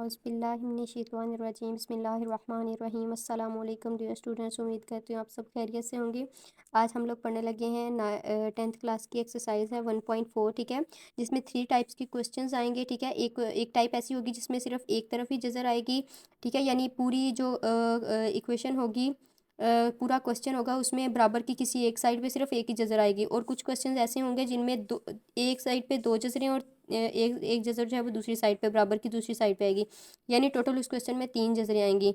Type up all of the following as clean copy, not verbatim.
औज़ुबिल्लाहिमिनश्शैतानिर्रजीम बिस्मिल्लाहिर्रहमानिर्रहीम अस्सलामुअलैकुम dear students. उम्मीद करती हूँ आप सब खैरियत से होंगे। आज हम लोग पढ़ने लगे हैं 10th क्लास की एक्सरसाइज है 1.4, ठीक है, जिसमें 3 टाइप्स की क्वेश्चंस आएंगे, ठीक है। एक टाइप ऐसी होगी जिसमें सिर्फ एक तरफ ही जज़र आएगी, ठीक है, यानी पूरी जो इक्वेशन होगी, पूरा क्वेश्चन होगा उसमें बराबर की किसी एक साइड पे सिर्फ एक ही जज़र आएगी। और कुछ क्वेश्चंस ऐसे होंगे जिनमें दो, एक साइड पे दो जज़रें और एक जज़र जो है वो दूसरी साइड पे बराबर की दूसरी साइड पे आएगी, यानी टोटल उस क्वेश्चन में 3 जज़रें आएंगी,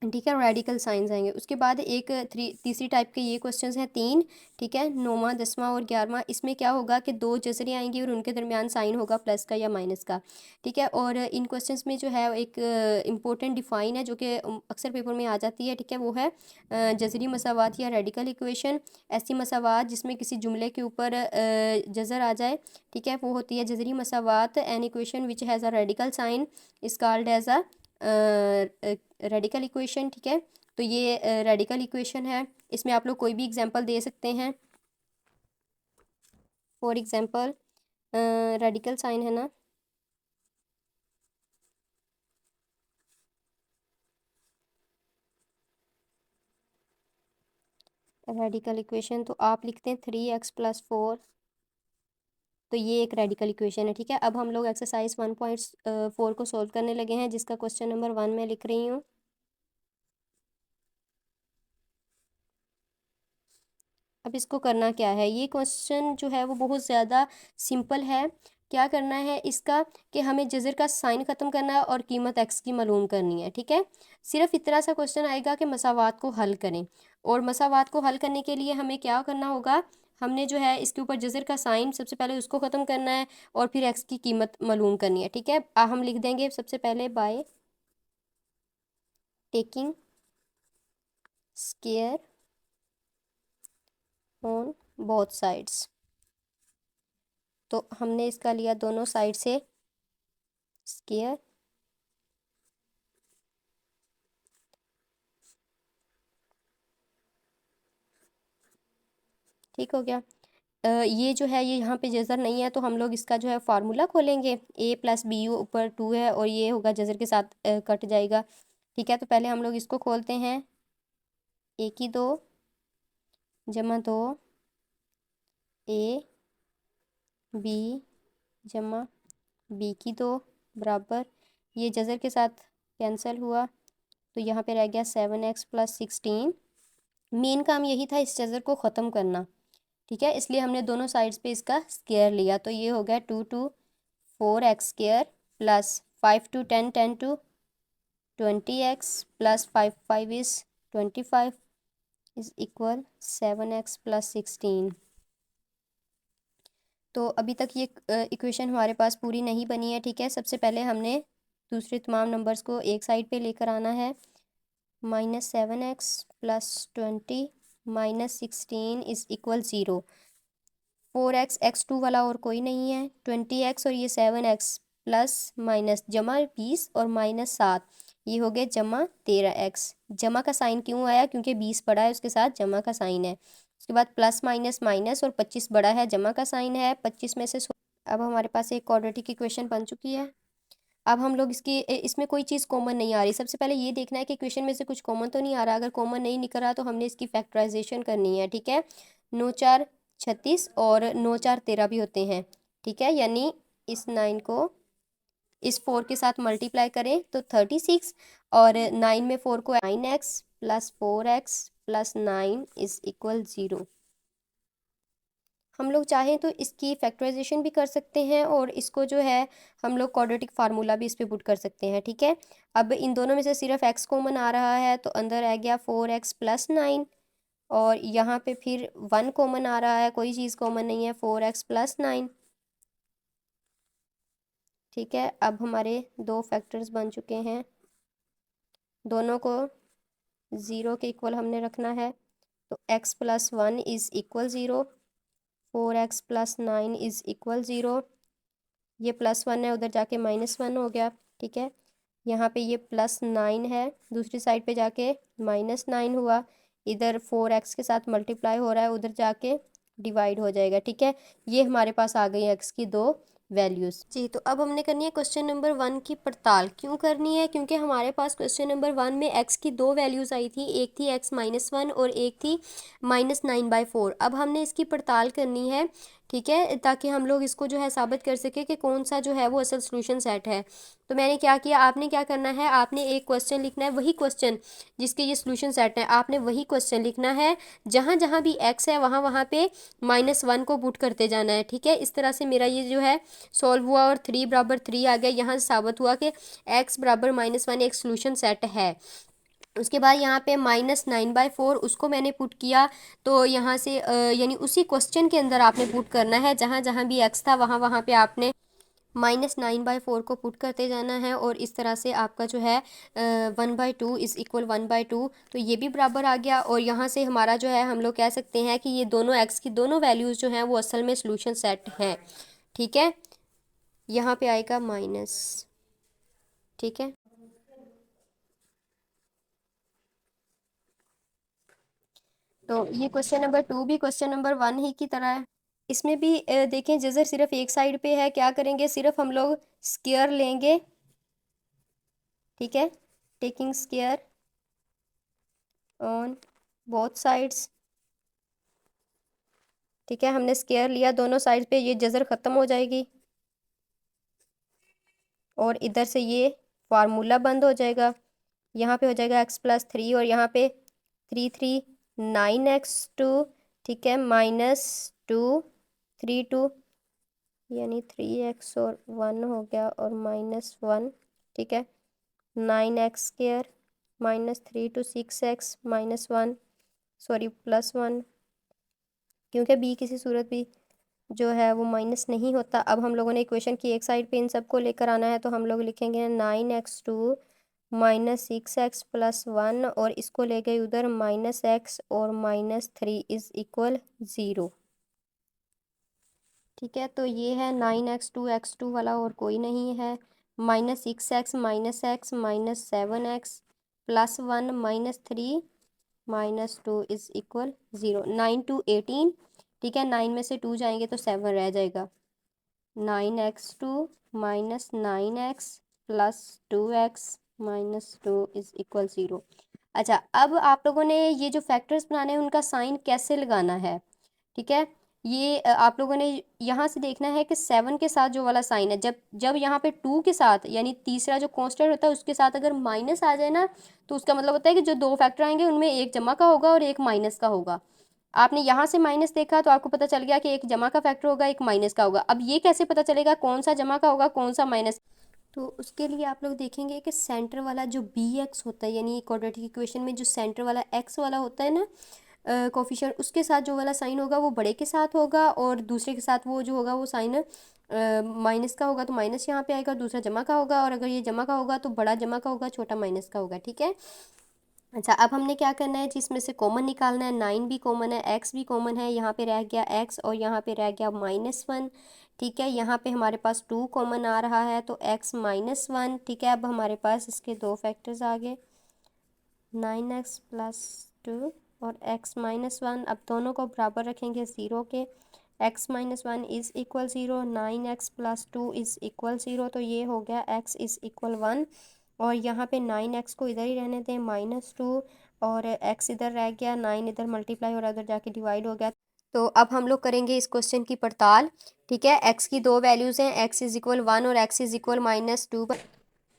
ठीक है। रेडिकल साइंस आएंगे। उसके बाद तीसरी टाइप के ये क्वेश्चंस हैं 3, ठीक है, 9वां 10वां और 11वां। इसमें क्या होगा कि 2 जज़रें आएंगी और उनके दरमियान साइन होगा प्लस का या माइनस का, ठीक है। और इन क्वेश्चंस में जो है एक इम्पोर्टेंट डिफाइन है जो कि अक्सर पेपर में आ जाती है, ठीक है, वो है जज़री मसावात या रेडिकल इक्वेशन। ऐसी मसावात जिसमें किसी जुमले के ऊपर जज़र आ जाए, ठीक है, वो होती है जज़री मसावात। An equation which has a radical sign is called as a radical equation, ठीक है। तो ये रेडिकल इक्वेशन है। इसमें आप लोग कोई भी एग्जांपल दे सकते हैं। फॉर एग्जांपल रेडिकल साइन है ना, रेडिकल इक्वेशन, तो आप लिखते हैं 3x+4। तो ये एक रेडिकल इक्वेशन है, ठीक है। अब हम लोग एक्सरसाइज 1.4 को सॉल्व करने लगे हैं, जिसका क्वेश्चन नंबर 1 में लिख रही हूँ। अब इसको करना क्या है, ये क्वेश्चन जो है वो बहुत ज़्यादा सिंपल है। क्या करना है इसका कि हमें जज़र का साइन ख़त्म करना है और कीमत एक्स की मालूम करनी है, ठीक है। सिर्फ इतना सा क्वेश्चन आएगा कि मसावात को हल करें, और मसावात को हल करने के लिए हमें क्या करना होगा, हमने जो है इसके ऊपर जज़र का साइन सबसे पहले उसको ख़त्म करना है और फिर एक्स की कीमत मालूम करनी है, ठीक है। हम लिख देंगे सबसे पहले by taking square on both sides. तो हमने इसका लिया दोनों साइड से स्केयर, ठीक हो गया। ये जो है ये यहाँ पे जज़र नहीं है, तो हम लोग इसका जो है फार्मूला खोलेंगे। a+b ऊपर 2 है और ये होगा जज़र के साथ कट जाएगा, ठीक है। तो पहले हम लोग इसको खोलते हैं। a की 2 जमा 2 a b जमा b की 2 बराबर, ये जज़र के साथ कैंसिल हुआ, तो यहाँ पे रह गया 7x+16। मेन काम यही था इस जज़र को ख़त्म करना, ठीक है, इसलिए हमने दोनों साइड्स पे इसका स्क्वायर लिया। तो ये हो गया 2 4x² plus 5 10 20x plus 5 is 25 is equal 7x+16। तो अभी तक ये इक्वेशन हमारे पास पूरी नहीं बनी है, ठीक है। सबसे पहले हमने दूसरे तमाम नंबर्स को एक साइड पे लेकर आना है। -7x+20 -16 is equal 0। 4x x2 वाला और कोई नहीं है, 20x और ये 7x प्लस माइनस जमा 20 और -7, ये हो गए जमा 13x। जमा का साइन क्यों आया, क्योंकि 20 बड़ा है उसके साथ जमा का साइन है। उसके बाद प्लस माइनस माइनस और 25 बड़ा है, जमा का साइन है, 25 में से अब हमारे पास एक क्वाड्रेटिक इक्वेशन बन चुकी है। अब हम लोग इसमें कोई चीज़ कॉमन नहीं आ रही। सबसे पहले ये देखना है कि इक्वेशन में से कुछ कॉमन तो नहीं आ रहा। अगर कॉमन नहीं निकल रहा तो हमने इसकी फैक्टराइजेशन करनी है, ठीक है। 9 4 36 और 9 4 13 भी होते हैं, ठीक है, यानी इस 9 को इस 4 के साथ मल्टीप्लाई करें तो 36, और 9 में 4 को 9x plus 4x plus 9 is equal 0। हम लोग चाहें तो इसकी फैक्टराइजेशन भी कर सकते हैं और इसको जो है हम लोग क्वाड्रेटिक फार्मूला भी इस पर पुट कर सकते हैं, ठीक है। अब इन दोनों में से सिर्फ x कॉमन आ रहा है, तो अंदर आ गया 4x प्लस 9, और यहाँ पे फिर 1 कॉमन आ रहा है, कोई चीज़ कॉमन नहीं है, 4x प्लस 9, ठीक है। अब हमारे दो फैक्टर्स बन चुके हैं, दोनों को 0 के इक्वल हमने रखना है। तो x plus 1 is equal 0, 4x plus 9 is equal 0। ये +1 है, उधर जाके -1 हो गया, ठीक है। यहाँ पे ये +9 है, दूसरी साइड पे जाके -9 हुआ, इधर 4x के साथ मल्टीप्लाई हो रहा है, उधर जाके डिवाइड हो जाएगा, ठीक है। ये हमारे पास आ गई x की दो वैल्यूज़। जी, तो अब हमने करनी है क्वेश्चन नंबर 1 की पड़ताल। क्यों करनी है? क्योंकि हमारे पास क्वेश्चन नंबर 1 में x की दो वैल्यूज़ आई थी, एक थी x-1 और एक थी -9/4। अब हमने इसकी पड़ताल करनी है, ठीक है, ताकि हम लोग इसको जो है साबित कर सके कि कौन सा जो है वो असल सोल्यूशन सेट है। तो मैंने क्या किया, आपने क्या करना है, आपने एक क्वेश्चन लिखना है, वही क्वेश्चन जिसके ये सोल्यूशन सेट है, आपने वही क्वेश्चन लिखना है, जहाँ जहाँ भी x है वहाँ वहाँ पे -1 को पुट करते जाना है, ठीक है। इस तरह से मेरा ये जो है सॉल्व हुआ और 3 बराबर 3 आ गया। यहाँ से साबित हुआ कि x बराबर -1 एक सोल्यूशन सेट है। उसके बाद यहाँ पे -9/4 उसको मैंने पुट किया, तो यहाँ से यानी उसी क्वेश्चन के अंदर आपने पुट करना है, जहाँ जहाँ भी x था वहाँ वहाँ पे आपने -9/4 को पुट करते जाना है, और इस तरह से आपका जो है 1/2 इज़ इक्वल 1/2, तो ये भी बराबर आ गया। और यहाँ से हमारा जो है, हम लोग कह सकते हैं कि ये दोनों x की दोनों वैल्यूज़ जो हैं वो असल में सोल्यूशन सेट हैं, ठीक है। यहाँ पे आएगा माइनस, ठीक है। तो ये क्वेश्चन नंबर 2 भी क्वेश्चन नंबर 1 ही की तरह है। इसमें भी देखें, जजर सिर्फ एक साइड पे है, क्या करेंगे, सिर्फ हम लोग स्क्वायर लेंगे, ठीक है, taking square on both sides, ठीक है। हमने स्क्वायर लिया दोनों साइड पे, ये जजर ख़त्म हो जाएगी और इधर से ये फार्मूला बंद हो जाएगा। यहाँ पे हो जाएगा x+3 और यहाँ पे 3 3 9x2, ठीक है, -2 3 2, यानी 3x और 1 हो गया और -1, ठीक है। 9x² -3 to 6x -1, सॉरी +1, क्योंकि b किसी सूरत भी जो है वो माइनस नहीं होता। अब हम लोगों ने इक्वेशन की एक साइड पे इन सबको लेकर आना है, तो हम लोग लिखेंगे 9x2 -6x+1 और इसको ले गए उधर -x और -3 इज़ इक्वल 0, ठीक है। तो ये है 9x2 x2 वाला और कोई नहीं है, -6x -x -7x+1 -3 -2 is equal 0। 9 to 18, ठीक है, 9 में से 2 जाएंगे तो 7 रह जाएगा। 9x2 -9x+2x -2 is equal 0। अच्छा, अब आप लोगों ने ये जो फैक्टर्स बनाने हैं उनका साइन कैसे लगाना है, ठीक है। ये आप लोगों ने यहाँ से देखना है कि 7 के साथ जो वाला साइन है, जब जब यहाँ पे 2 के साथ, यानी तीसरा जो कांस्टेंट होता है उसके साथ अगर माइनस आ जाए ना, तो उसका मतलब होता है कि जो दो फैक्टर आएंगे उनमें एक जमा का होगा और एक माइनस का होगा। आपने यहाँ से माइनस देखा तो आपको पता चल गया कि एक जमा का फैक्टर होगा, एक माइनस का होगा। अब ये कैसे पता चलेगा कौन सा जमा का होगा कौन सा माइनस? तो उसके लिए आप लोग देखेंगे कि सेंटर वाला जो बी एक्स होता है, यानी क्वाड्रेटिक इक्वेशन में जो सेंटर वाला एक्स वाला होता है ना कोफिशिएंट, उसके साथ जो वाला साइन होगा वो बड़े के साथ होगा, और दूसरे के साथ वो जो होगा वो साइन माइनस का होगा, तो माइनस यहाँ पे आएगा, दूसरा जमा का होगा, और अगर ये जमा का होगा तो बड़ा जमा का होगा, छोटा माइनस का होगा, ठीक है। अच्छा, अब हमने क्या करना है, जिसमें से कॉमन निकालना है। 9 भी कॉमन है, x भी कॉमन है, यहाँ पे रह गया x और यहाँ पे रह गया -1, ठीक है। यहाँ पे हमारे पास 2 कॉमन आ रहा है तो x -1, ठीक है। अब हमारे पास इसके दो फैक्टर्स आ गए, 9x+2 और x -1। अब दोनों को बराबर रखेंगे 0 के, x -1 is equal 0, 9x+2 is equal 0, तो ये हो गया x इज़ इक्वल 1। और यहाँ पे 9x को इधर ही रहने दें, -2, और x इधर रह गया, 9 इधर मल्टीप्लाई हो रहा है, उधर जाके डिवाइड हो गया। तो अब हम लोग करेंगे इस क्वेश्चन की पड़ताल, ठीक है। x की दो वैल्यूज़ हैं, x इज़ इक्वल 1 और x इज़ इक्वल -2।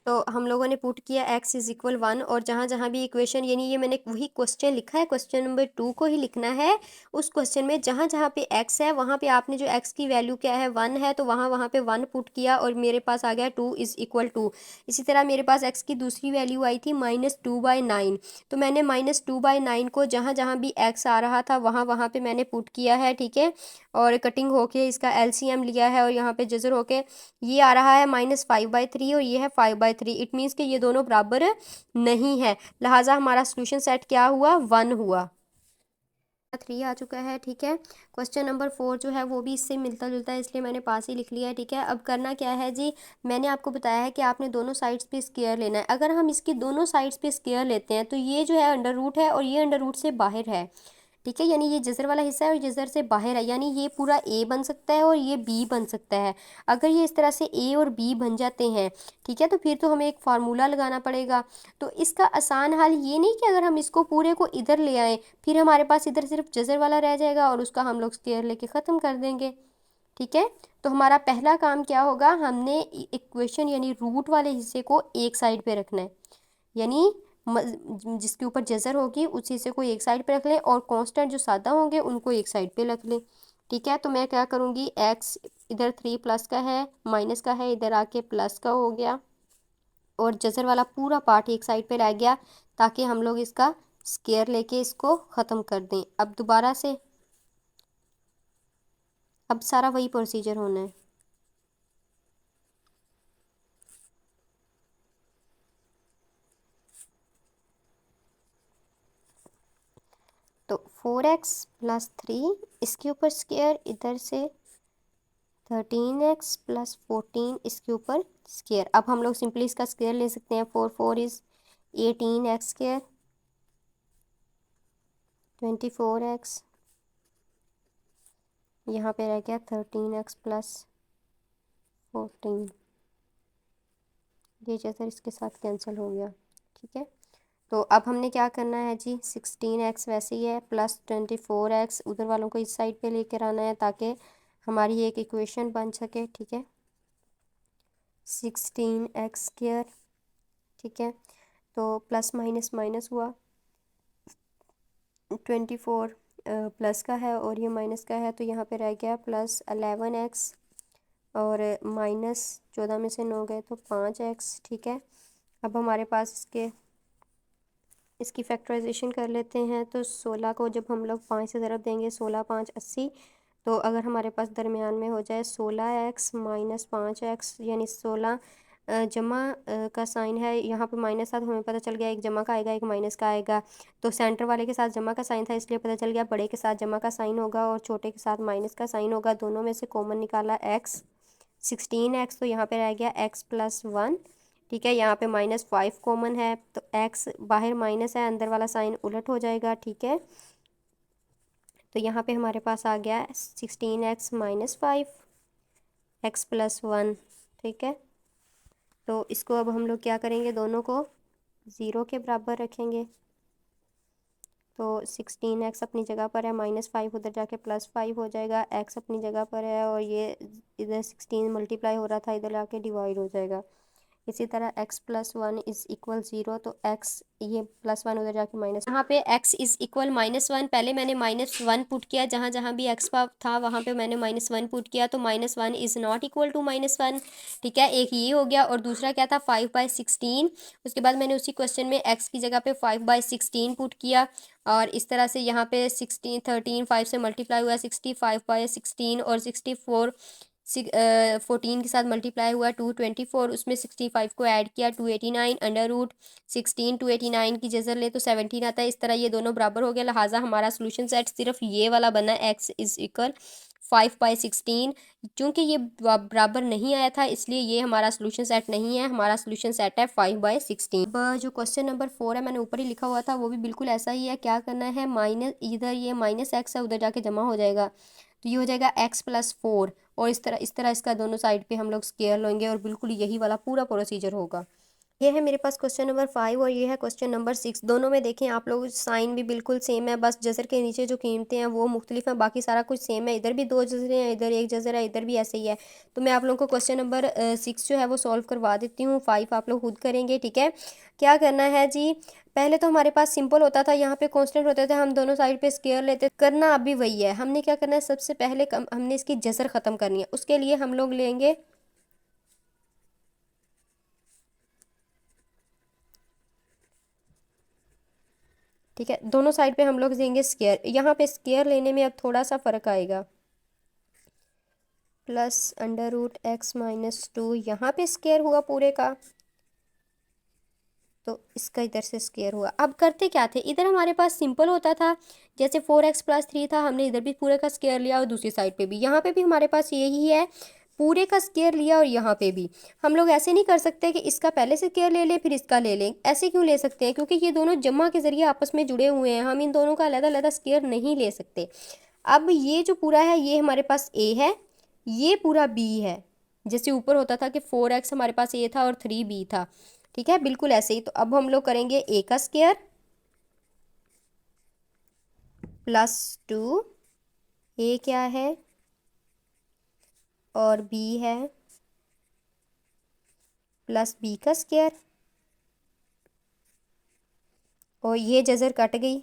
तो हम लोगों ने पुट किया x इज़ इक्वल 1, और जहाँ जहाँ भी इक्वेशन, यानी ये मैंने वही क्वेश्चन लिखा है, क्वेश्चन नंबर 2 को ही लिखना है। उस क्वेश्चन में जहाँ जहाँ पे x है वहाँ पे आपने जो x की वैल्यू क्या है 1 है, तो वहाँ वहाँ पे 1 पुट किया और मेरे पास आ गया 2 इज़ इक्वल 2। इसी तरह मेरे पास x की दूसरी वैल्यू आई थी -2/9, तो मैंने -2/9 को जहाँ जहाँ भी x आ रहा था वहाँ वहाँ पे मैंने पुट किया है, ठीक है। और कटिंग होके इसका LCM लिया है, और यहाँ पे जजर होके ये आ रहा है -5/3 और ये है 5/3। इट मीन्स कि ये दोनों बराबर नहीं है, लिहाजा हमारा सोल्यूशन सेट क्या हुआ, 1 हुआ। 3 आ चुका है, ठीक है। क्वेश्चन नंबर 4 जो है वो भी इससे मिलता जुलता है, इसलिए मैंने पास ही लिख लिया है, ठीक है। अब करना क्या है जी, मैंने आपको बताया है कि आपने दोनों साइड्स पे स्क्वायर लेना है। अगर हम इसकी दोनों साइड्स पे स्क्वायर लेते हैं तो ये जो है अंडर रूट है और ये अंडर रूट से बाहर है, ठीक है, यानी ये जज़र वाला हिस्सा है और जज़र से बाहर है, यानी ये पूरा ए बन सकता है और ये बी बन सकता है। अगर ये इस तरह से ए और बी बन जाते हैं, ठीक है, तो फिर तो हमें एक फार्मूला लगाना पड़ेगा। तो इसका आसान हल ये नहीं कि अगर हम इसको पूरे को इधर ले आएँ, फिर हमारे पास इधर सिर्फ जज़र वाला रह जाएगा और उसका हम लोग स्क्वायर लेके ख़त्म कर देंगे। ठीक है, तो हमारा पहला काम क्या होगा, हमने इक्वेशन यानी रूट वाले हिस्से को एक साइड पे रखना है, यानी जिसके ऊपर जज़र होगी उस हिस्से को एक साइड पे रख लें और कांस्टेंट जो सादा होंगे उनको एक साइड पे रख लें। ठीक है, तो मैं क्या करूँगी, एक्स इधर 3 प्लस का है, माइनस का है, इधर आके प्लस का हो गया और जज़र वाला पूरा पार्ट एक साइड पे रह गया, ताकि हम लोग इसका स्क्वायर लेके इसको ख़त्म कर दें। अब दोबारा से अब सारा वही प्रोसीजर होना है। तो 4x+3 इसके ऊपर स्क्वायर, इधर से 13x+14 इसके ऊपर स्क्वायर। अब हम लोग सिंपली इसका स्क्वायर ले सकते हैं। 4 इज़ 18x², 24x, यहाँ पे रह गया 13x+14, ये जैसे इसके साथ कैंसिल हो गया। ठीक है, तो अब हमने क्या करना है जी, 16x वैसे ही है, +24x उधर वालों को इस साइड पे लेकर आना है ताकि हमारी एक इक्वेशन बन सके। ठीक है, 16x², ठीक है, तो प्लस माइनस माइनस हुआ, 24 प्लस का है और ये माइनस का है, तो यहाँ पे रह गया +11x और -14 में से 9 गए तो 5x। ठीक है, अब हमारे पास इसकी फैक्टराइजेशन कर लेते हैं। तो 16 को जब हम लोग 5 से ज़रब देंगे, 16 5 80, तो अगर हमारे पास दरमियान में हो जाए 16x - 5x, यानी 16 जमा का साइन है, यहाँ पे माइनस था तो हमें पता चल गया एक जमा का आएगा एक माइनस का आएगा। तो सेंटर वाले के साथ जमा का साइन था इसलिए पता चल गया बड़े के साथ जमा का साइन होगा और छोटे के साथ माइनस का साइन होगा। दोनों में से कॉमन निकाला x, 16x, तो यहाँ पे रह गया x+1। ठीक है, यहाँ पे -5 कॉमन है तो x बाहर माइनस है, अंदर वाला साइन उलट हो जाएगा। ठीक है, तो यहाँ पे हमारे पास आ गया 16x - 5 x+1। ठीक है, तो इसको अब हम लोग क्या करेंगे, दोनों को 0 के बराबर रखेंगे। तो 16x अपनी जगह पर है, -5 उधर जाके +5 हो जाएगा, x अपनी जगह पर है और ये इधर 16 मल्टीप्लाई हो रहा था इधर आके डिवाइड हो जाएगा। इसी तरह x+1 इज़ इक्वल 0, तो x ये +1 उधर जाके माइनस, यहाँ पे x इज़ इक्वल -1, पहले मैंने -1 पुट किया, जहाँ जहाँ भी x था वहाँ पे मैंने -1 पुट किया, तो -1 इज़ नॉट इक्वल टू -1। ठीक है, एक ये हो गया और दूसरा क्या था, 5/16। उसके बाद मैंने उसी क्वेश्चन में x की जगह पे 5/16 पुट किया और इस तरह से यहाँ पे 16 13 5 से मल्टीप्लाई हुआ 60, 5/16 और 64 14 के साथ मल्टीप्लाई हुआ 224, उसमें 65 को ऐड किया 289, √16 289 की जगह ले तो 17 आता है। इस तरह ये दोनों बराबर हो गया, लिहाजा हमारा सोल्यूशन सेट सिर्फ ये वाला बना, x इज़ इक्वल 5/16। चूँकि ये बराबर नहीं आया था इसलिए ये हमारा सोल्यूशन सेट नहीं है, हमारा सोल्यूशन सेट है 5/16। अब जो क्वेश्चन नंबर 4 है मैंने ऊपर ही लिखा हुआ था वो भी बिल्कुल ऐसा ही है। क्या करना है, माइनस इधर ये -x है उधर जाके जमा हो जाएगा, तो ये हो जाएगा x+4 और इस तरह इसका दोनों साइड पे हम लोग स्क्वायर लेंगे और बिल्कुल यही वाला पूरा प्रोसीजर होगा। ये है मेरे पास क्वेश्चन नंबर 5 और ये है क्वेश्चन नंबर 6। दोनों में देखें आप लोग साइन भी बिल्कुल सेम है, बस जज़र के नीचे जो कीमतें हैं वो मुख्तलिफ हैं, बाकी सारा कुछ सेम है। इधर भी 2 जज़रें हैं, इधर एक जज़र है, इधर भी ऐसे ही है। तो मैं आप लोगों को क्वेश्चन नंबर 6 जो है वो सॉल्व करवा देती हूँ, 5 आप लोग खुद करेंगे। ठीक है, क्या करना है जी, पहले तो हमारे पास सिंपल होता था, यहाँ पे कांस्टेंट होते थे, हम दोनों साइड पे स्क्वायर लेते, करना अभी वही है। हमने क्या करना है, सबसे पहले हमने इसकी जज़र ख़त्म करनी है, उसके लिए हम लोग लेंगे ठीक है, दोनों साइड पे हम लोग देंगे स्क्वायर। यहाँ पे स्क्वायर लेने में अब थोड़ा सा फ़र्क आएगा, +√x - 2 यहाँ पे स्क्वायर हुआ पूरे का, तो इसका इधर से स्क्वायर हुआ। अब करते क्या थे, इधर हमारे पास सिंपल होता था, जैसे 4x+3 था, हमने इधर भी पूरे का स्क्वायर लिया और दूसरी साइड पे भी, यहाँ पे भी हमारे पास यही है, पूरे का स्क्वायर लिया और यहाँ पे भी। हम लोग ऐसे नहीं कर सकते कि इसका पहले से स्क्वायर ले लें फिर इसका ले लें, ऐसे क्यों ले सकते हैं? क्योंकि ये दोनों जमा के ज़रिए आपस में जुड़े हुए हैं, हम इन दोनों का अलग अलग स्क्वायर नहीं ले सकते। अब ये जो पूरा है ये हमारे पास a है, ये पूरा b है। जैसे ऊपर होता था कि 4x हमारे पास a था और 3b था, ठीक है, बिल्कुल ऐसे ही। तो अब हम लोग करेंगे a का स्क्वायर प्लस 2, a क्या है और b है, प्लस b का स्क्वायर, और ये जज़र कट गई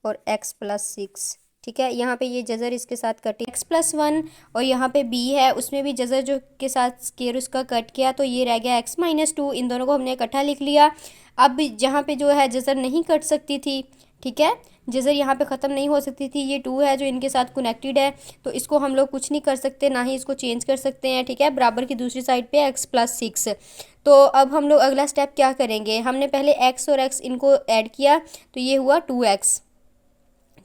और x प्लस 6, ठीक है। यहाँ पे ये जज़र इसके साथ कटी x प्लस 1, और यहाँ पे b है उसमें भी जज़र जो के साथ स्क्वायर उसका कट किया, तो ये रह गया x माइनस 2। इन दोनों को हमने इकट्ठा लिख लिया। अब जहाँ पे जो है जज़र नहीं कट सकती थी, ठीक है, जज़र यहाँ पे ख़त्म नहीं हो सकती थी, ये 2 है जो इनके साथ कनेक्टेड है, तो इसको हम लोग कुछ नहीं कर सकते, ना ही इसको चेंज कर सकते हैं, ठीक है। बराबर की दूसरी साइड पे x प्लस 6। तो अब हम लोग अगला स्टेप क्या करेंगे, हमने पहले x और x इनको ऐड किया तो ये हुआ 2x,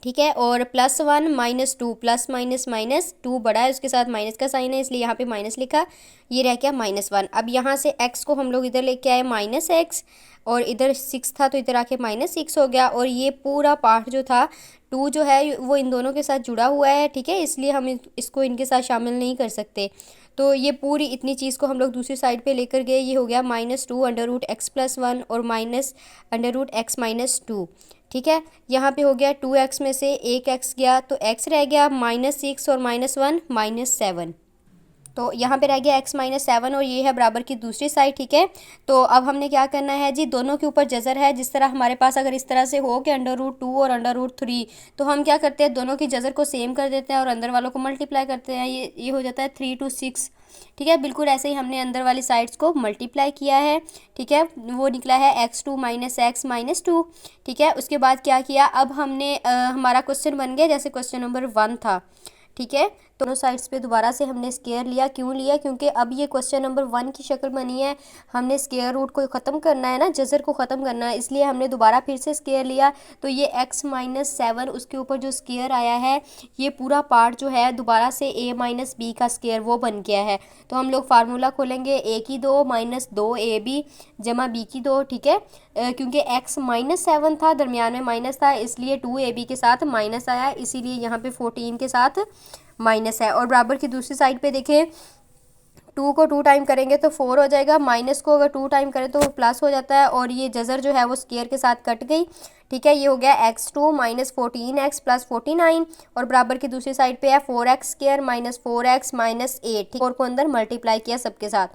ठीक है, और plus 1 minus 2, plus minus minus 2 बड़ा है उसके साथ माइनस का साइन है इसलिए यहाँ पे माइनस लिखा, ये रह गया -1। अब यहाँ से x को हम लोग इधर लेके आए -x, और इधर 6 था तो इधर आके -6 हो गया, और ये पूरा पार्ट जो था 2 जो है वो इन दोनों के साथ जुड़ा हुआ है, ठीक है, इसलिए हम इसको इनके साथ शामिल नहीं कर सकते। तो ये पूरी इतनी चीज़ को हम लोग दूसरी साइड पे लेकर गए, ये हो गया -2 अंडर रूट x प्लस 1 और minus under root x minus 2, ठीक है। यहाँ पे हो गया 2x में से एक x गया तो x रह गया -6 और -1 -7, तो यहाँ पे रह गया x -7, और ये है बराबर की दूसरी साइड, ठीक है। तो अब हमने क्या करना है जी, दोनों के ऊपर जज़र है, जिस तरह हमारे पास अगर इस तरह से हो कि अंडर रूट 2 और अंडर रूट 3, तो हम क्या करते हैं दोनों की जज़र को सेम कर देते हैं और अंदर वालों को मल्टीप्लाई करते हैं, ये हो जाता है 3 to 6, ठीक है। बिल्कुल ऐसे ही हमने अंदर वाली साइड्स को मल्टीप्लाई किया है, ठीक है, वो निकला है x2 - x - 2, ठीक है। उसके बाद क्या किया, अब हमने हमारा क्वेश्चन बन गया जैसे क्वेश्चन नंबर 1 था, ठीक है। दोनों साइड्स पे दोबारा से हमने स्क्वायर लिया, क्यों लिया, क्योंकि अब ये क्वेश्चन नंबर 1 की शक्ल बनी है, हमने स्क्वायर रूट को ख़त्म करना है ना, जज़र को ख़त्म करना है, इसलिए हमने दोबारा फिर से स्क्वायर लिया। तो ये x -7 उसके ऊपर जो स्क्वायर आया है, ये पूरा पार्ट जो है दोबारा से a माइनस बी का स्क्वायर वो बन गया है। तो हम लोग फार्मूला खोलेंगे a की 2 - 2ab जमा b की 2, ठीक है। क्योंकि x -7 था, दरमियान में माइनस था, इसलिए 2ab के साथ माइनस आया, इसीलिए यहाँ पे 14 के साथ माइनस है। और बराबर की दूसरी साइड पे देखें, 2 को 2 टाइम करेंगे तो 4 हो जाएगा, माइनस को अगर 2 टाइम करें तो वो प्लस हो जाता है, और ये जज़र जो है वो स्क्वायर के साथ कट गई, ठीक है। ये हो गया x2 - 14x + 49, और बराबर की दूसरी साइड पे है 4x² - 4x - 8, 4 को अंदर मल्टीप्लाई किया सबके साथ।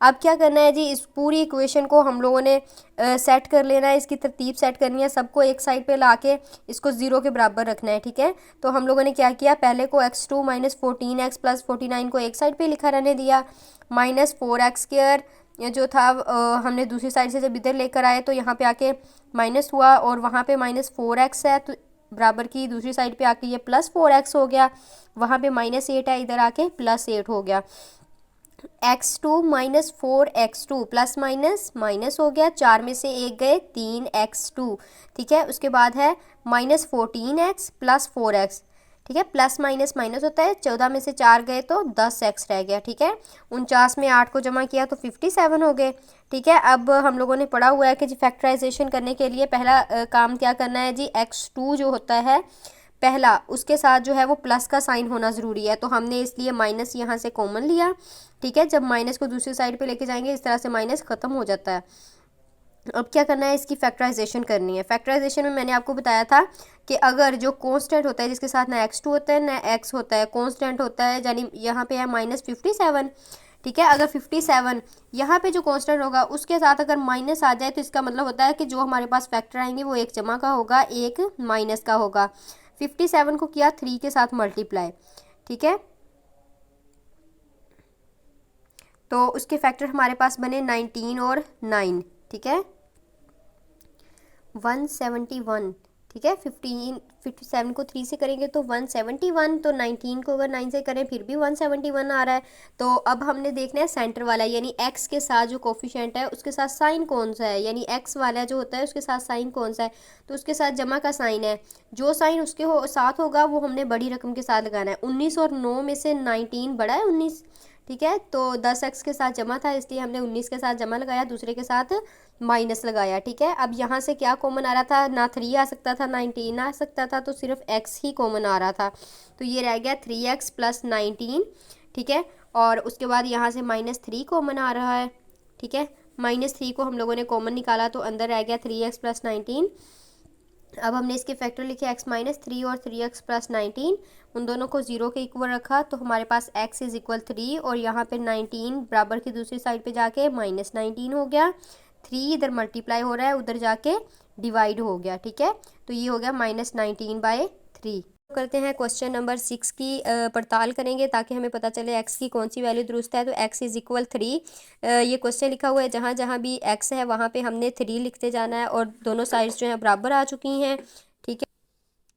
अब क्या करना है जी, इस पूरी इक्वेशन को हम लोगों ने सेट कर लेना है, इसकी तरतीब सेट करनी है, सबको एक साइड पे लाके इसको 0 के बराबर रखना है, ठीक है। तो हम लोगों ने क्या किया, पहले को x2 - 14x + 49 को एक साइड पे लिखा रहने दिया, -4x² जो था हमने दूसरी साइड से जब इधर लेकर आए तो यहाँ पे आके माइनस हुआ, और वहाँ पे -4x है तो बराबर की दूसरी साइड पे आके ये +4x हो गया, वहाँ पे -8 है, इधर आके +8 हो गया। x2 - 4x2 plus minus minus हो गया, 4 में से 1 गए 3x2, ठीक है। उसके बाद है -14x + 4x, ठीक है, प्लस माइनस माइनस होता है, 14 में से 4 गए तो 10x रह गया, ठीक है। 49 में 8 को जमा किया तो 57 हो गए, ठीक है। अब हम लोगों ने पढ़ा हुआ है कि जी फैक्टराइजेशन करने के लिए पहला काम क्या करना है जी, x2 जो होता है पहला, उसके साथ जो है वो प्लस का साइन होना ज़रूरी है, तो हमने इसलिए माइनस यहाँ से कॉमन लिया, ठीक है। जब माइनस को दूसरी साइड पे लेके जाएंगे इस तरह से माइनस ख़त्म हो जाता है। अब क्या करना है, इसकी फैक्टराइजेशन करनी है। फैक्टराइजेशन में मैंने आपको बताया था कि अगर जो कांस्टेंट होता है जिसके साथ ना x2 होता है ना x होता है, कांस्टेंट होता है, यानी यहाँ पे है -57, ठीक है। अगर 57 यहाँ पे जो कांस्टेंट होगा उसके साथ अगर माइनस आ जाए तो इसका मतलब होता है कि जो हमारे पास फैक्टर आएंगे वो एक जमा का होगा, एक माइनस का होगा। 57 को किया 3 के साथ मल्टीप्लाई, ठीक है, तो उसके फैक्टर हमारे पास बने 19 और 9, ठीक है, 171, ठीक है। 57 को 3 से करेंगे तो 171, तो 19 को अगर 9 से करें फिर भी 171 आ रहा है। तो अब हमने देखना है सेंटर वाला, यानी x के साथ जो कोफिशिएंट है उसके साथ साइन कौन सा है, यानी x वाला जो होता है उसके साथ साइन कौन सा है, तो उसके साथ जमा का साइन है, जो साइन उसके साथ होगा वो हमने बड़ी रकम के साथ लगाना है। 19 और 9 में से 19 बड़ा है 19, ठीक है। तो 10x के साथ जमा था इसलिए हमने 19 के साथ जमा लगाया, दूसरे के साथ माइनस लगाया। ठीक है, अब यहाँ से क्या कॉमन आ रहा था, ना 3 आ सकता था ना 19 आ सकता था, तो सिर्फ x ही कॉमन आ रहा था। तो ये रह गया 3x प्लस 19। ठीक है, और उसके बाद यहाँ से -3 कॉमन आ रहा है। ठीक है, -3 को हम लोगों ने कॉमन निकाला तो अंदर रह गया 3x प्लस 19। अब हमने इसके फैक्टर लिखे x-3 और 3x प्लस 19, उन दोनों को 0 के इक्वल रखा तो हमारे पास x इज इक्वल 3 और यहाँ पे 19 बराबर की दूसरी साइड पे जाके -19 हो गया। 3 इधर मल्टीप्लाई हो रहा है, उधर जाके डिवाइड हो गया। ठीक है, तो ये हो गया -19/3। करते हैं क्वेश्चन नंबर 6 की पड़ताल करेंगे ताकि हमें पता चले x की कौन सी वैल्यू दुरुस्त है। तो x इज इक्वल 3, ये क्वेश्चन लिखा हुआ है, जहाँ जहाँ भी x है वहाँ पे हमने 3 लिखते जाना है और दोनों साइड्स जो है बराबर आ चुकी हैं। ठीक है,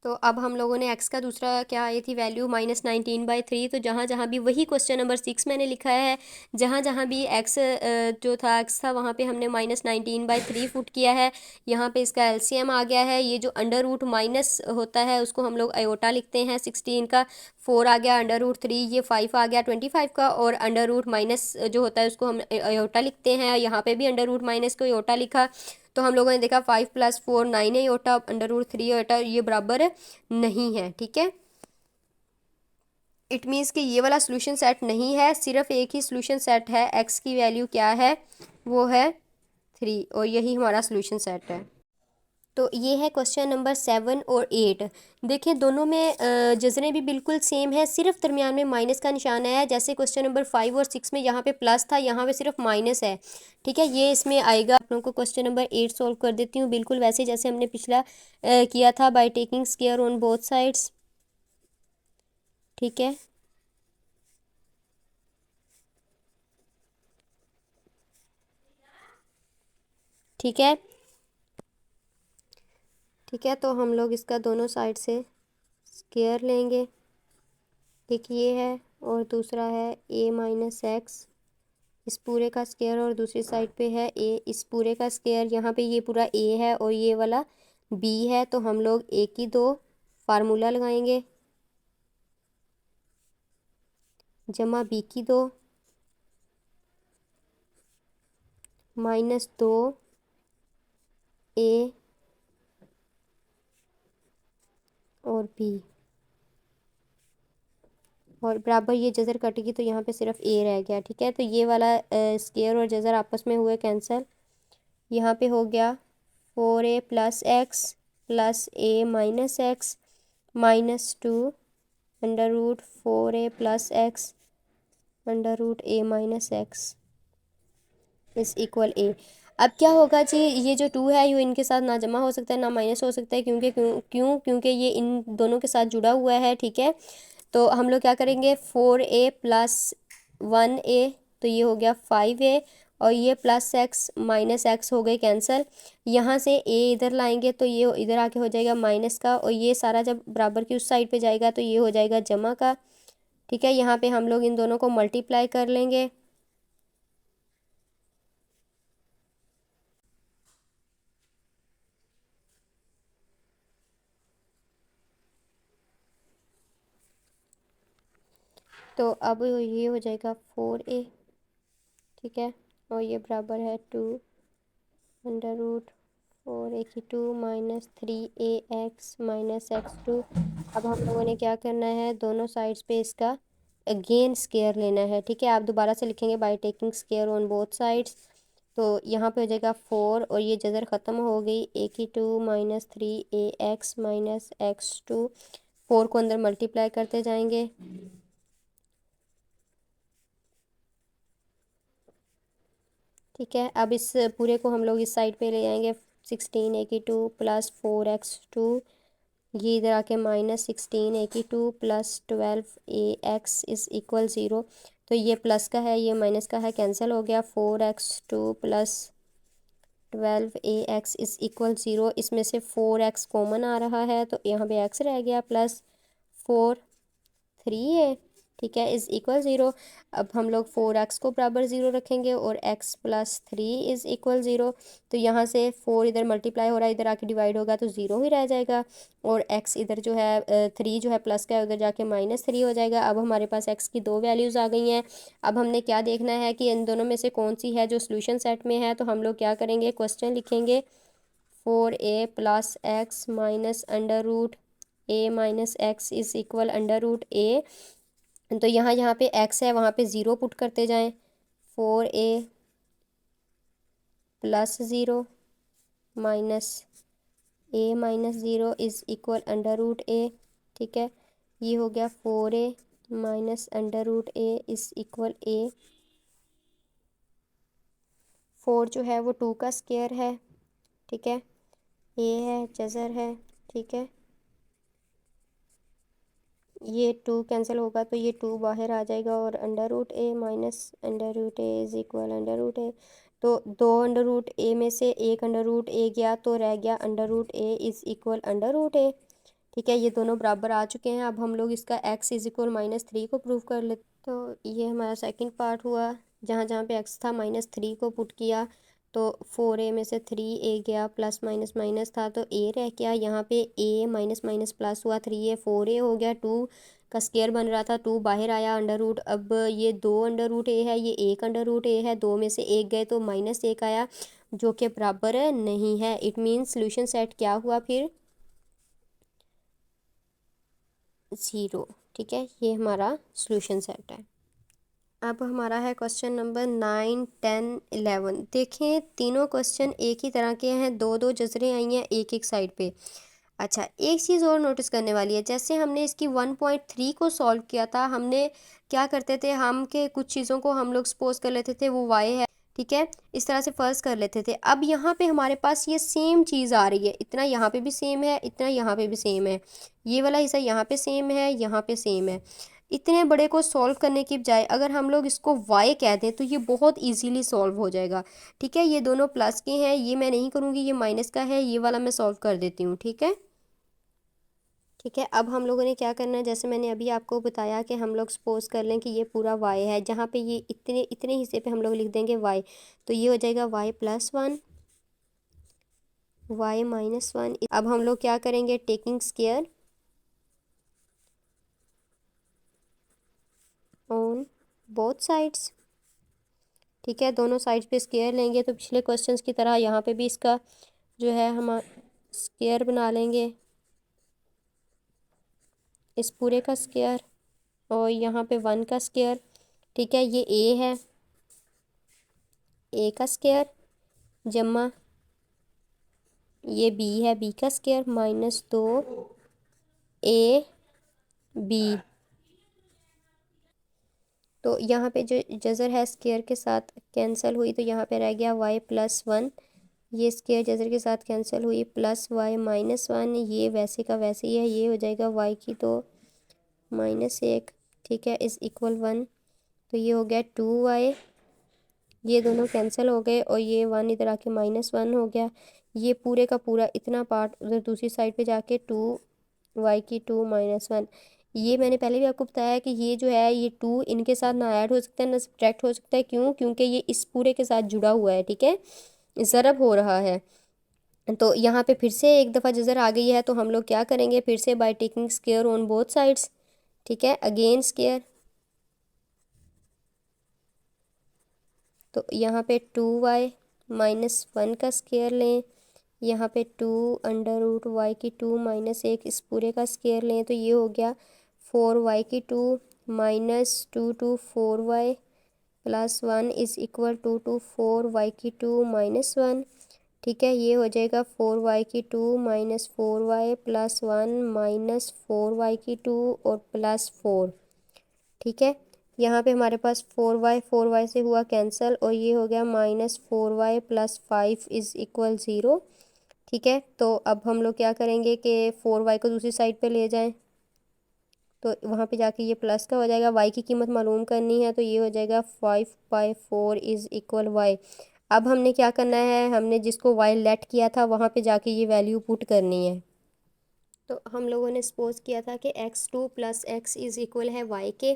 तो अब हम लोगों ने x का दूसरा क्या आई थी वैल्यू -19/3, तो जहाँ जहाँ भी वही क्वेश्चन नंबर 6 मैंने लिखा है, जहाँ जहाँ भी x जो था x था वहाँ पे हमने -19/3 फुट किया है। यहाँ पे इसका एलसीएम आ गया है, ये जो अंडर रूट माइनस होता है उसको हम लोग अयोटा लिखते हैं। 16 का 4 आ गया, अंडर रूट 3 ये 5 आ गया 25 का, और अंडर रूट माइनस जो होता है उसको हम अयोटा लिखते हैं। यहाँ पे भी अंडर रूट माइनस को अयोटा लिखा, तो हम लोगों ने देखा 5 + 4 9 है योटा, अंडर रूट 3 योटा, ये बराबर नहीं है। ठीक है, इट मीन्स कि ये वाला सोल्यूशन सेट नहीं है, सिर्फ एक ही सोल्यूशन सेट है। x की वैल्यू क्या है, वो है 3, और यही हमारा सोल्यूशन सेट है। तो ये है क्वेश्चन नंबर 7 और 8। देखिए दोनों में जजरें भी बिल्कुल सेम है, सिर्फ दरमियान में माइनस का निशान आया है। जैसे क्वेश्चन नंबर 5 और 6 में यहाँ पे प्लस था, यहाँ पे सिर्फ माइनस है। ठीक है, ये इसमें आएगा। आप लोगों को क्वेश्चन नंबर 8 सॉल्व कर देती हूँ, बिल्कुल वैसे जैसे हमने पिछला किया था, by taking square on both sides. ठीक है, ठीक है, ठीक है, तो हम लोग इसका दोनों साइड से स्क्वायर लेंगे। एक ये है और दूसरा है a-x, इस पूरे का स्क्वायर, और दूसरी साइड पे है a, इस पूरे का स्क्वायर। यहाँ पे ये पूरा a है और ये वाला b है, तो हम लोग a की 2 फार्मूला लगाएंगे, जमा b की 2 -2 a और b, और बराबर ये जज़र कटेगी तो यहाँ पे सिर्फ a रह गया। ठीक है, तो ये वाला स्क्वायर और जज़र आपस में हुए कैंसिल। यहाँ पे हो गया 4a + x + a-x -2 √4a + x √a-x इस इक्वल a। अब क्या होगा जी, ये जो 2 है ये इनके साथ ना जमा हो सकता है ना माइनस हो सकता है, क्योंकि ये इन दोनों के साथ जुड़ा हुआ है। ठीक है, तो हम लोग क्या करेंगे, 4a + 1a, तो ये हो गया 5a, और ये +x -x हो गए कैंसिल। यहाँ से a इधर लाएंगे तो ये इधर आके हो जाएगा माइनस का, और ये सारा जब बराबर की उस साइड पे जाएगा तो ये हो जाएगा जमा का। ठीक है, यहाँ पे हम लोग इन दोनों को मल्टीप्लाई कर लेंगे। तो अब ये हो जाएगा 4a। ठीक है, और ये बराबर है 2 √4a² -3ax -x2। अब हम लोगों ने क्या करना है, दोनों साइड्स पे इसका अगेन स्क्वायर लेना है। ठीक है, आप दोबारा से लिखेंगे by taking square on both sides. तो यहाँ पे हो जाएगा 4 और ये जज़र ख़त्म हो गई, a² -3ax -x2। 4 को अंदर मल्टीप्लाई करते जाएंगे। ठीक है, अब इस पूरे को हम लोग इस साइड पे ले आएंगे। 16a² + 4x2, ये इधर आके -16a² + 12ax इज इक्वल 0। तो ये प्लस का है ये माइनस का है, कैंसिल हो गया। 4x2 + 12ax is equal 0। इसमें से 4x कॉमन आ रहा है तो यहाँ पे x रह गया, +4 3a। ठीक है, इज़ इक्वल 0। अब हम लोग 4x को बराबर 0 रखेंगे और x प्लस 3 इज़ इक्वल 0। तो यहाँ से 4 इधर मल्टीप्लाई हो रहा है, इधर आके डिवाइड होगा तो 0 ही रह जाएगा। और x इधर जो है 3 जो है प्लस का है, उधर जाके -3 हो जाएगा। अब हमारे पास x की दो वैल्यूज़ आ गई हैं। अब हमने क्या देखना है कि इन दोनों में से कौन सी है जो सोल्यूशन सेट में है। तो हम लोग क्या करेंगे, क्वेश्चन लिखेंगे 4a plus X minus under root a minus X is equal under root a। तो यहाँ पे x है, वहाँ पे 0 पुट करते जाएं। 4a plus 0 minus a minus 0 is equal under root a। ठीक है, ये हो गया 4a minus under root a is equal a। 4 जो है वो 2 का स्क्वायर है। ठीक है, a है, जज़र है। ठीक है, ये 2 कैंसिल होगा तो ये 2 बाहर आ जाएगा और under root a minus under root a is equal under root a। तो 2 अंडर रूट a में से एक अंडर रूट a गया तो रह गया under root a is equal under root a। ठीक है, ये दोनों बराबर आ चुके हैं। अब हम लोग इसका x इज़ इक्वल -3 को प्रूव कर लेते। तो ये हमारा सेकंड पार्ट हुआ, जहाँ जहाँ पे x था -3 को पुट किया तो 4a में से 3a गया, प्लस माइनस माइनस था तो a रह गया। यहाँ पे a माइनस माइनस प्लस हुआ, 3a 4a हो गया। 2 का स्क्वायर बन रहा था, 2 बाहर आया अंडर रूट। अब ये 2 अंडर रूट a है, ये 1 अंडर रूट a है, 2 में से 1 गए तो -1 आया जो कि बराबर नहीं है। इट मीन्स सोल्यूशन सेट क्या हुआ फिर, 0। ठीक है, ये हमारा सोल्यूशन सेट है। अब हमारा है क्वेश्चन नंबर 9, 10, 11। देखें, तीनों क्वेश्चन एक ही तरह के हैं, दो दो जजरें आई हैं एक एक साइड पे। अच्छा, एक चीज़ और नोटिस करने वाली है, जैसे हमने इसकी 1.3 को सॉल्व किया था, हमने क्या करते थे, हम के कुछ चीज़ों को हम लोग सपोज कर लेते थे वो y है। ठीक है, इस तरह से फर्ज कर लेते थे। अब यहाँ पे हमारे पास ये सेम चीज़ आ रही है, इतना यहाँ पे भी सेम है, इतना यहाँ पे भी सेम है, ये वाला हिस्सा यहाँ पे सेम है, यहाँ पे सेम है। इतने बड़े को सॉल्व करने की बजाय अगर हम लोग इसको y कह दें तो ये बहुत इजीली सॉल्व हो जाएगा। ठीक है, ये दोनों प्लस के हैं, ये मैं नहीं करूँगी, ये माइनस का है, ये वाला मैं सॉल्व कर देती हूँ। ठीक है, ठीक है, अब हम लोगों ने क्या करना है, जैसे मैंने अभी आपको बताया कि हम लोग सपोज कर लें कि ये पूरा y है, जहाँ पे ये इतने इतने हिस्से पे हम लोग लिख देंगे y, तो ये हो जाएगा y प्लस 1, y माइनस 1। अब हम लोग क्या करेंगे, taking square on both sides. ठीक है, दोनों साइड्स पे स्क्वायर लेंगे तो पिछले क्वेश्चंस की तरह यहाँ पे भी इसका जो है हम स्क्वायर बना लेंगे, इस पूरे का स्क्वायर, और यहाँ पे 1 का स्क्वायर। ठीक है, ये a है, a का स्क्वायर जमा ये b है, b का स्क्वायर माइनस 2 a b। तो यहाँ पे जो जज़र है स्क्वायर के साथ कैंसिल हुई तो यहाँ पे रह गया y प्लस 1। ये स्क्वायर जज़र के साथ कैंसिल हुई, प्लस y माइनस 1, ये वैसे का वैसे ही है, ये हो जाएगा y की तो -1। ठीक है, इज़ इक्वल 1। तो ये हो गया 2y, ये दोनों कैंसिल हो गए और ये 1 इधर आके -1 हो गया। ये पूरे का पूरा इतना पार्ट उधर दूसरी साइड पे जाके 2y की 2 -1। ये मैंने पहले भी आपको बताया कि ये जो है ये 2 इनके साथ ना ऐड हो सकता है ना सब्ट्रैक्ट हो सकता है। क्यों? क्योंकि ये इस पूरे के साथ जुड़ा हुआ है। ठीक है, ज़रब हो रहा है। तो यहाँ पे फिर से एक दफ़ा जज़र आ गई है तो हम लोग क्या करेंगे, फिर से by taking square on both sides. ठीक है, अगेन स्क्वायर, तो यहाँ पे 2y माइनस 1 का स्क्वायर लें, यहाँ पे 2 अंडर रूट y की 2 -1 इस पूरे का स्क्वायर लें तो ये हो गया 4y की 2 -2 to 4y plus 1 is equal to 4y की 2 -1। ठीक है, ये हो जाएगा 4y की 2 -4y प्लस 1 -4y की 2 और प्लस 4। ठीक है, यहाँ पे हमारे पास 4y से हुआ कैंसिल और ये हो गया -4y प्लस 5 इज़ इक्वल 0। ठीक है, तो अब हम लोग क्या करेंगे कि 4y को दूसरी साइड पे ले जाएं तो वहाँ पे जाके ये प्लस का हो जाएगा। y की कीमत मालूम करनी है तो ये हो जाएगा 5/4 इज़ इक्वल y। अब हमने क्या करना है, हमने जिसको y लेट किया था वहाँ पे जाके ये वैल्यू पुट करनी है। तो हम लोगों ने सपोज किया था कि x2 plus x is equal है y के।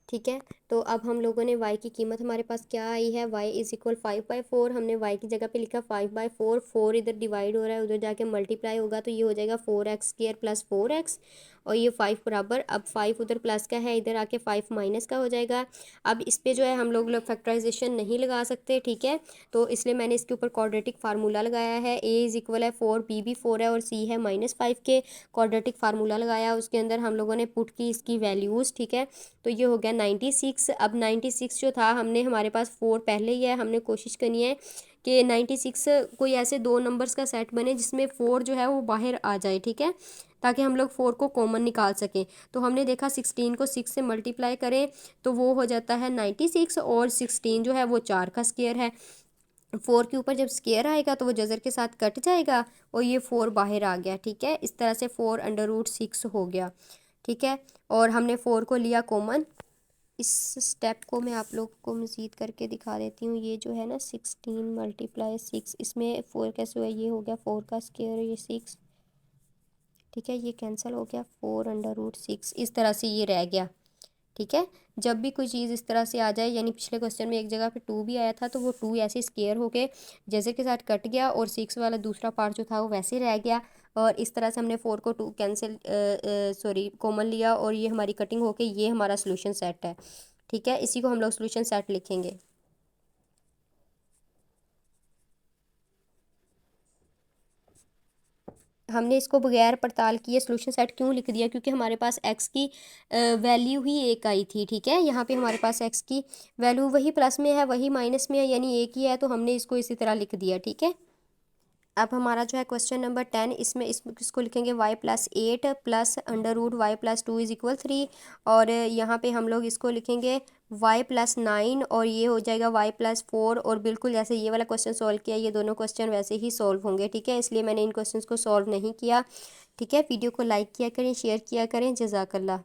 ठीक है। तो अब हम लोगों ने y की कीमत हमारे पास क्या आई है, y इज़ इक्वल 5/4। हमने y की जगह पे लिखा 5/4, 4 इधर डिवाइड हो रहा है, उधर जाके मल्टीप्लाई होगा तो ये हो जाएगा 4x² प्लस 4x, और ये 5 बराबर, अब 5 उधर प्लस का है, इधर आके 5 माइनस का हो जाएगा। अब इस पे जो है हम लोग फैक्टराइजेशन नहीं लगा सकते, ठीक है, तो इसलिए मैंने इसके ऊपर क्वाड्रेटिक फार्मूला लगाया है। a इज़ इक्वल है 4, b भी 4 है और c है -5 के। क्वाड्रेटिक फार्मूला लगाया, उसके अंदर हम लोगों ने पुट की इसकी वैल्यूज़, ठीक है, तो ये हो गया 96। अब 96 जो था, हमने हमारे पास 4 पहले ही है, हमने कोशिश करनी है कि 96 कोई ऐसे दो नंबर्स का सेट बने जिसमें 4 जो है वो बाहर आ जाए, ठीक है, ताकि हम लोग 4 को कॉमन निकाल सकें। तो हमने देखा 16 को 6 से मल्टीप्लाई करें तो वो हो जाता है 96, और 16 जो है वो 4 का स्क्वायर है। 4 के ऊपर जब स्क्वायर आएगा तो वो जज़र के साथ कट जाएगा और ये 4 बाहर आ गया, ठीक है, इस तरह से 4√6 हो गया, ठीक है। और हमने 4 को लिया कॉमन। इस स्टेप को मैं आप लोग को मज़ीद करके दिखा देती हूँ। ये जो है ना 16 × 6, इसमें 4 कैसे हुआ, ये हो गया 4 का स्क्वायर, ये 6, ठीक है, ये कैंसिल हो गया, 4√6 इस तरह से ये रह गया, ठीक है। जब भी कोई चीज़ इस तरह से आ जाए, यानी पिछले क्वेश्चन में एक जगह पे 2 भी आया था तो वो 2 ऐसे स्क्वायर होके जैसे के साथ कट गया और 6 वाला दूसरा पार्ट जो था वो वैसे रह गया, और इस तरह से हमने 4 को 2 कैंसिल सॉरी कॉमन लिया और ये हमारी कटिंग होके ये हमारा सोल्यूशन सेट है, ठीक है। इसी को हम लोग सोल्यूशन सेट लिखेंगे। हमने इसको बगैर पड़ताल किए सोल्यूशन सेट क्यों लिख दिया, क्योंकि हमारे पास एक्स की वैल्यू ही एक आई थी, ठीक है। यहाँ पे हमारे पास एक्स की वैल्यू वही प्लस में है वही माइनस में है, यानी एक ही है, तो हमने इसको इसी तरह लिख दिया, ठीक है। अब हमारा जो है क्वेश्चन नंबर 10, इसमें इसको लिखेंगे y+8 plus √y+2 is equal 3, और यहाँ पे हम लोग इसको लिखेंगे y+9 और ये हो जाएगा y+4, और बिल्कुल जैसे ये वाला क्वेश्चन सॉल्व किया ये दोनों क्वेश्चन वैसे ही सॉल्व होंगे, ठीक है, इसलिए मैंने इन क्वेश्चन को सॉल्व नहीं किया, ठीक है। वीडियो को लाइक किया करें, शेयर किया करें, जज़ाकल्लाह।